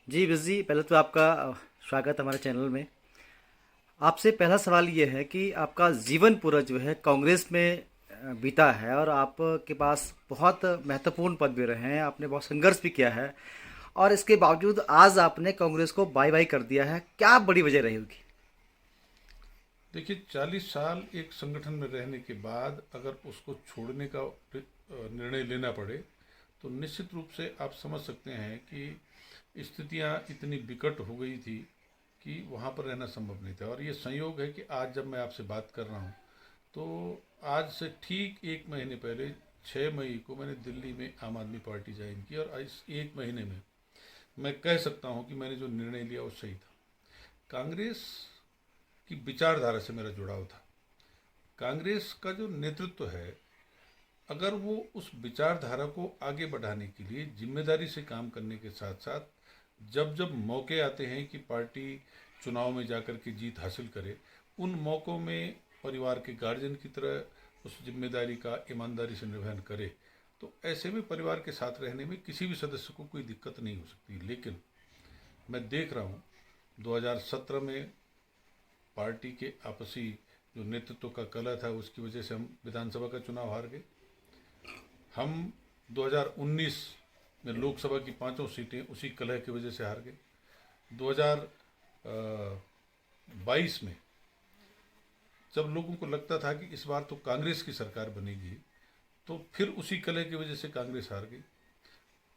जी wish जी, पहले तो आपका स्वागत हमारे चैनल में। आपसे पहला सवाल ये है कि आपका जीवन पूरा जो है कांग्रेस में बीता है और आपके पास बहुत महत्वपूर्ण पद भी रहे हैं, आपने बहुत संघर्ष भी किया है और इसके बावजूद आज आपने कांग्रेस को बाय बाय कर दिया है। क्या बड़ी वजह रही होगी? देखिए, 40 साल एक संगठन में रहने के बाद अगर उसको छोड़ने का निर्णय लेना पड़े, तो निश्चित रूप से आप समझ सकते हैं कि स्थितियां इतनी विकट हो गई थी कि वहाँ पर रहना संभव नहीं था। और ये संयोग है कि आज जब मैं आपसे बात कर रहा हूँ, तो आज से ठीक 1 महीने पहले 6 मई को मैंने दिल्ली में आम आदमी पार्टी ज्वाइन की, और इस 1 महीने में मैं कह सकता हूँ कि मैंने जो निर्णय लिया वो सही था। कांग्रेस की विचारधारा से मेरा जुड़ाव था। कांग्रेस का जो नेतृत्व है, अगर वो उस विचारधारा को आगे बढ़ाने के लिए जिम्मेदारी से काम करने के साथ साथ जब जब मौके आते हैं कि पार्टी चुनाव में जाकर के जीत हासिल करे, उन मौक़ों में परिवार के गार्जियन की तरह उस जिम्मेदारी का ईमानदारी से निर्वहन करे, तो ऐसे में परिवार के साथ रहने में किसी भी सदस्य को कोई दिक्कत नहीं हो सकती। लेकिन मैं देख रहा हूँ 2017 में पार्टी के आपसी जो नेतृत्व का कलह था, उसकी वजह से हम विधानसभा का चुनाव हार गए। हम 2019 में लोकसभा की पांचों सीटें उसी कलह की वजह से हार गए। 2022 में जब लोगों को लगता था कि इस बार तो कांग्रेस की सरकार बनेगी, तो फिर उसी कलह की वजह से कांग्रेस हार गई।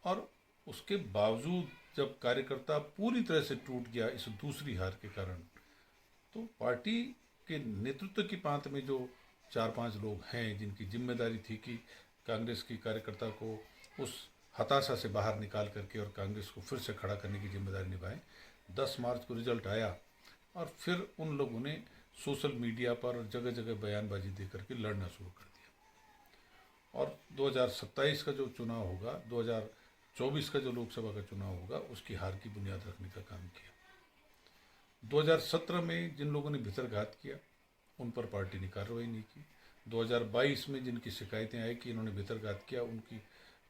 और उसके बावजूद जब कार्यकर्ता पूरी तरह से टूट गया इस दूसरी हार के कारण, तो पार्टी के नेतृत्व की पांत में जो 4-5 लोग हैं जिनकी जिम्मेदारी थी कि कांग्रेस की कार्यकर्ता को उस हताशा से बाहर निकाल करके और कांग्रेस को फिर से खड़ा करने की जिम्मेदारी निभाएं। 10 मार्च को रिजल्ट आया और फिर उन लोगों ने सोशल मीडिया पर जगह जगह बयानबाजी दे करके लड़ना शुरू कर दिया। और 2027 का जो चुनाव होगा, 2024 का जो लोकसभा का चुनाव होगा, उसकी हार की बुनियाद रखने का काम किया। 2017 में जिन लोगों ने भितरघात किया, उन पर पार्टी ने कार्रवाई नहीं की। 2022 में जिनकी शिकायतें आई कि इन्होंने भितरघात किया, उनकी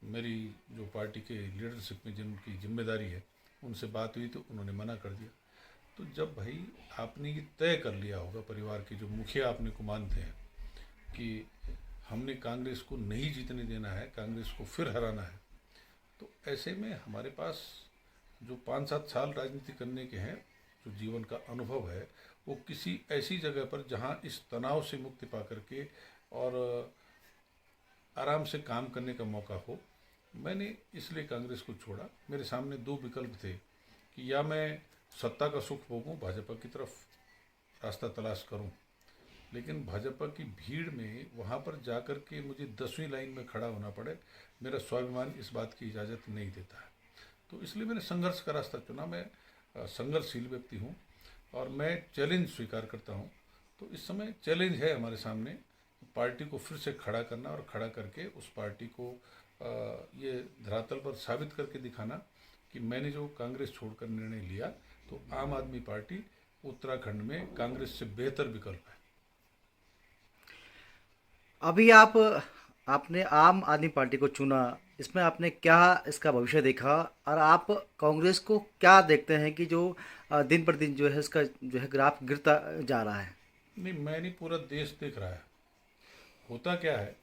मेरी जो पार्टी के लीडरशिप में जिनकी जिम्मेदारी है, उनसे बात हुई तो उन्होंने मना कर दिया। तो जब भाई आपने ये तय कर लिया होगा, परिवार के जो मुखिया आपने को मानते हैं कि हमने कांग्रेस को नहीं जीतने देना है, कांग्रेस को फिर हराना है, तो ऐसे में हमारे पास जो 5-7 साल राजनीति करने के हैं, जो जीवन का अनुभव है, वो किसी ऐसी जगह पर जहाँ इस तनाव से मुक्ति पा करके और आराम से काम करने का मौका हो, मैंने इसलिए कांग्रेस को छोड़ा। मेरे सामने दो विकल्प थे कि या मैं सत्ता का सुख भोगूं, भाजपा की तरफ रास्ता तलाश करूं, लेकिन भाजपा की भीड़ में वहाँ पर जाकर के मुझे 10वीं लाइन में खड़ा होना पड़े, मेरा स्वाभिमान इस बात की इजाज़त नहीं देता है। तो इसलिए मैंने संघर्ष का रास्ता चुना। मैं संघर्षशील व्यक्ति हूँ और मैं चैलेंज स्वीकार करता हूँ। तो इस समय चैलेंज है हमारे सामने, पार्टी को फिर से खड़ा करना और खड़ा करके उस पार्टी को ये धरातल पर साबित करके दिखाना कि मैंने जो कांग्रेस छोड़कर निर्णय लिया, तो आम आदमी पार्टी उत्तराखंड में कांग्रेस से बेहतर विकल्प है। अभी आपने आम आदमी पार्टी को चुना, इसमें आपने क्या इसका भविष्य देखा और आप कांग्रेस को क्या देखते हैं कि जो दिन पर दिन जो है इसका जो है ग्राफ गिरता जा रहा है? नहीं, मैं नहीं, पूरा देश देख रहा है। होता क्या है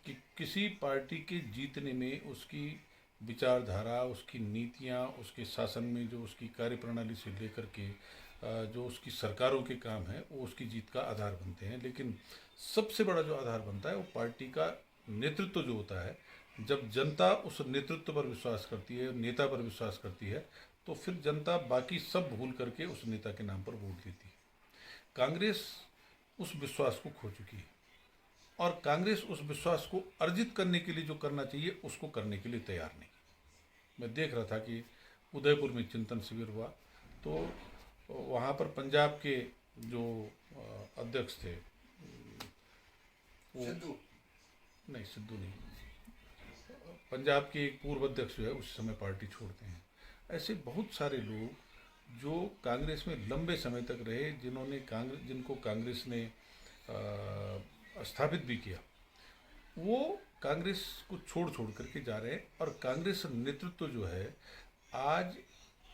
कि किसी पार्टी के जीतने में उसकी विचारधारा, उसकी नीतियाँ, उसके शासन में जो उसकी कार्यप्रणाली से लेकर के जो उसकी सरकारों के काम है, वो उसकी जीत का आधार बनते हैं। लेकिन सबसे बड़ा जो आधार बनता है वो पार्टी का नेतृत्व जो होता है। जब जनता उस नेतृत्व पर विश्वास करती है, नेता पर विश्वास करती है, तो फिर जनता बाकी सब भूल करके उस नेता के नाम पर वोट देती है। कांग्रेस उस विश्वास को खो चुकी है और कांग्रेस उस विश्वास को अर्जित करने के लिए जो करना चाहिए उसको करने के लिए तैयार नहीं। मैं देख रहा था कि उदयपुर में चिंतन शिविर हुआ, तो वहाँ पर पंजाब के जो अध्यक्ष थे, वो सिद्धू। नहीं, सिद्धू नहीं, पंजाब के एक पूर्व अध्यक्ष जो है उस समय पार्टी छोड़ते हैं। ऐसे बहुत सारे लोग जो कांग्रेस में लंबे समय तक रहे, जिनको कांग्रेस ने स्थापित भी किया, वो कांग्रेस को छोड़ छोड़ करके जा रहे हैं। और कांग्रेस नेतृत्व जो है आज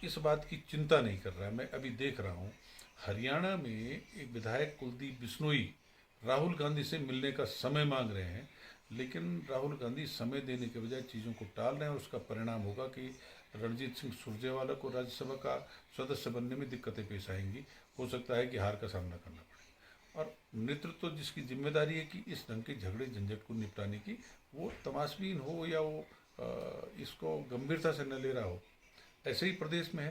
इस बात की चिंता नहीं कर रहा है। मैं अभी देख रहा हूँ हरियाणा में एक विधायक कुलदीप बिश्नोई राहुल गांधी से मिलने का समय मांग रहे हैं, लेकिन राहुल गांधी समय देने के बजाय चीज़ों को टाल रहे हैं, और उसका परिणाम होगा कि रणजीत सिंह सुरजेवाला को राज्यसभा का सदस्य बनने में दिक्कतें पेश आएंगी। हो सकता है कि हार का सामना करना पड़े। और नेतृत्व जिसकी जिम्मेदारी है कि इस ढंग के झगड़े झंझट को निपटाने की, वो तमाशबीन हो या वो इसको गंभीरता से न ले रहा हो। ऐसे ही प्रदेश में है।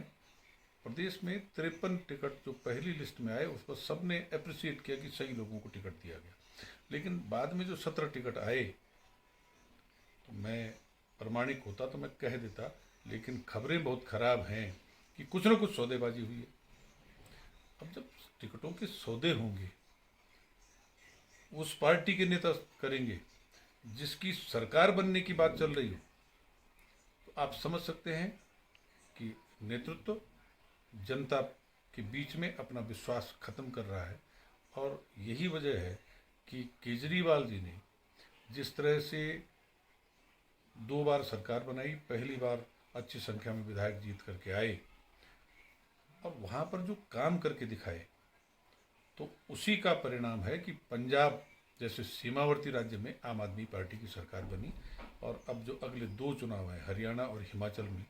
प्रदेश में 53 टिकट जो पहली लिस्ट में आए उस पर सबने अप्रिशिएट किया कि सही लोगों को टिकट दिया गया, लेकिन बाद में जो 17 टिकट आए, तो मैं प्रमाणिक होता तो मैं कह देता, लेकिन खबरें बहुत खराब हैं कि कुछ न कुछ सौदेबाजी हुई है। अब जब टिकटों के सौदे होंगे, उस पार्टी के नेता करेंगे जिसकी सरकार बनने की बात चल रही हो, तो आप समझ सकते हैं कि नेतृत्व जनता के बीच में अपना विश्वास खत्म कर रहा है। और यही वजह है कि केजरीवाल जी ने जिस तरह से 2 बार सरकार बनाई, पहली बार अच्छी संख्या में विधायक जीत करके आए और वहाँ पर जो काम करके दिखाए, तो उसी का परिणाम है कि पंजाब जैसे सीमावर्ती राज्य में आम आदमी पार्टी की सरकार बनी। और अब जो अगले 2 चुनाव हैं हरियाणा और हिमाचल में,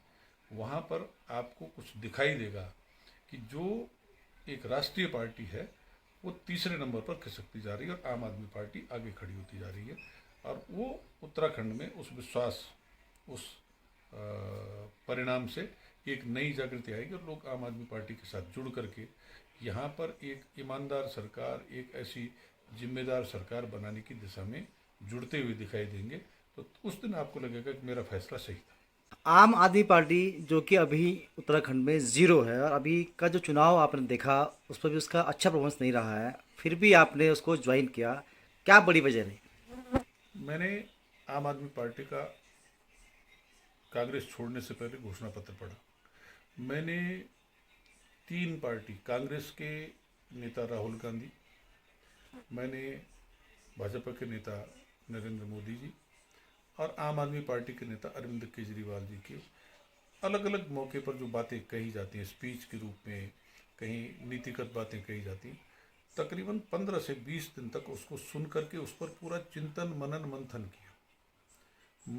वहाँ पर आपको कुछ दिखाई देगा कि जो एक राष्ट्रीय पार्टी है वो तीसरे नंबर पर खिसकती जा रही है और आम आदमी पार्टी आगे खड़ी होती जा रही है। और वो उत्तराखंड में उस विश्वास, उस परिणाम से एक नई जागृति आएगी और लोग आम आदमी पार्टी के साथ जुड़ करके यहाँ पर एक ईमानदार सरकार, एक ऐसी जिम्मेदार सरकार बनाने की दिशा में जुड़ते हुए दिखाई देंगे। तो उस दिन आपको लगेगा कि मेरा फैसला सही था। आम आदमी पार्टी जो कि अभी उत्तराखंड में ज़ीरो है, और अभी का जो चुनाव आपने देखा उस पर भी उसका अच्छा परफॉर्मेंस नहीं रहा है, फिर भी आपने उसको ज्वाइन किया, क्या बड़ी वजह रही? मैंने आम आदमी पार्टी का कांग्रेस छोड़ने से पहले घोषणा पत्र पढ़ा। मैंने 3 पार्टी, कांग्रेस के नेता राहुल गांधी, मैंने भाजपा के नेता नरेंद्र मोदी जी और आम आदमी पार्टी के नेता अरविंद केजरीवाल जी के अलग अलग मौके पर जो बातें कही जाती हैं स्पीच के रूप में, कहीं नीतिगत बातें कही जाती हैं, तकरीबन 15 से 20 दिन तक उसको सुन करके उस पर पूरा चिंतन मनन मंथन किया।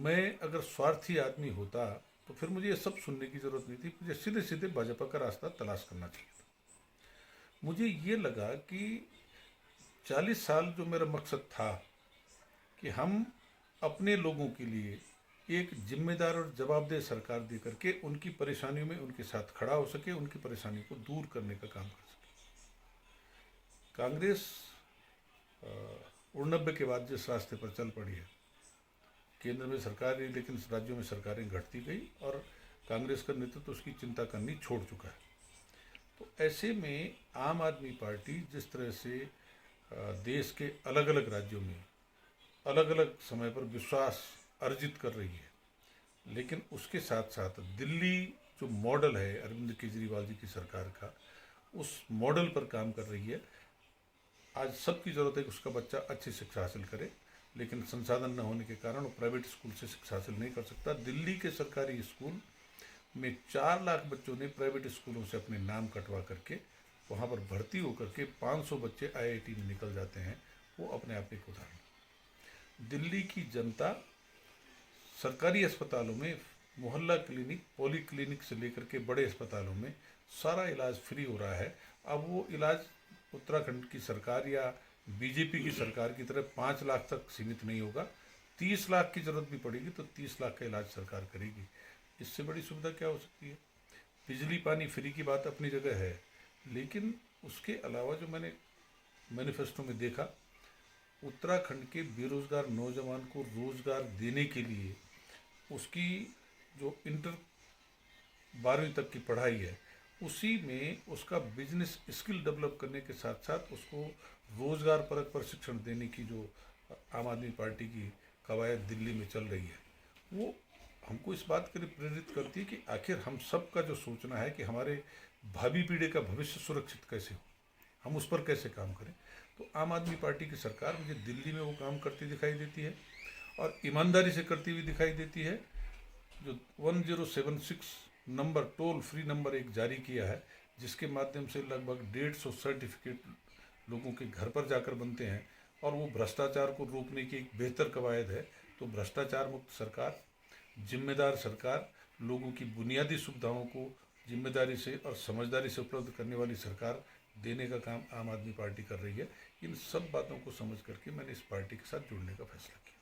मैं अगर स्वार्थी आदमी होता तो फिर मुझे ये सब सुनने की ज़रूरत नहीं थी, मुझे सीधे सीधे भाजपा का रास्ता तलाश करना चाहिए था। मुझे ये लगा कि 40 साल जो मेरा मकसद था कि हम अपने लोगों के लिए एक जिम्मेदार और जवाबदेह सरकार दे करके उनकी परेशानियों में उनके साथ खड़ा हो सके, उनकी परेशानी को दूर करने का काम कर सके। कांग्रेस 89 के बाद जिस रास्ते पर चल पड़ी है, केंद्र में सरकार रही लेकिन राज्यों में सरकारें घटती गई और कांग्रेस का नेतृत्व उसकी चिंता करनी छोड़ चुका है। तो ऐसे में आम आदमी पार्टी जिस तरह से देश के अलग अलग राज्यों में अलग अलग समय पर विश्वास अर्जित कर रही है, लेकिन उसके साथ साथ दिल्ली जो मॉडल है अरविंद केजरीवाल जी की सरकार का, उस मॉडल पर काम कर रही है। आज सबकी ज़रूरत है कि उसका बच्चा अच्छी शिक्षा हासिल करे, लेकिन संसाधन न होने के कारण वो प्राइवेट स्कूल से शिक्षा हासिल नहीं कर सकता। दिल्ली के सरकारी स्कूल में 4 लाख बच्चों ने प्राइवेट स्कूलों से अपने नाम कटवा करके वहाँ पर भर्ती होकर के 500 बच्चे आईआईटी में निकल जाते हैं। वो अपने आप एक उदाहरण। दिल्ली की जनता सरकारी अस्पतालों में मोहल्ला क्लिनिक, पॉली क्लिनिक से लेकर के बड़े अस्पतालों में सारा इलाज फ्री हो रहा है। अब वो इलाज उत्तराखंड की सरकार या बीजेपी की सरकार की तरह 5 लाख तक सीमित नहीं होगा। 30 लाख की जरूरत भी पड़ेगी तो 30 लाख का इलाज सरकार करेगी। इससे बड़ी सुविधा क्या हो सकती है? बिजली पानी फ्री की बात अपनी जगह है, लेकिन उसके अलावा जो मैंने मैनिफेस्टो में देखा, उत्तराखंड के बेरोजगार नौजवान को रोजगार देने के लिए उसकी जो इंटर 12वीं तक की पढ़ाई है उसी में उसका बिजनेस स्किल डेवलप करने के साथ साथ उसको रोजगार परक प्रशिक्षण देने की जो आम आदमी पार्टी की कवायद दिल्ली में चल रही है, वो हमको इस बात के लिए प्रेरित करती है कि आखिर हम सब का जो सोचना है कि हमारे भावी पीढ़ी का भविष्य सुरक्षित कैसे हो, हम उस पर कैसे काम करें। तो आम आदमी पार्टी की सरकार मुझे दिल्ली में वो काम करती दिखाई देती है और ईमानदारी से करती हुई दिखाई देती है। जो 1076 नंबर, टोल फ्री नंबर एक जारी किया है, जिसके माध्यम से लगभग 150 सर्टिफिकेट लोगों के घर पर जाकर बनते हैं, और वो भ्रष्टाचार को रोकने की एक बेहतर कवायद है। तो भ्रष्टाचार मुक्त सरकार, जिम्मेदार सरकार, लोगों की बुनियादी सुविधाओं को जिम्मेदारी से और समझदारी से उपलब्ध करने वाली सरकार देने का काम आम आदमी पार्टी कर रही है। इन सब बातों को समझ करके मैंने इस पार्टी के साथ जुड़ने का फैसला किया।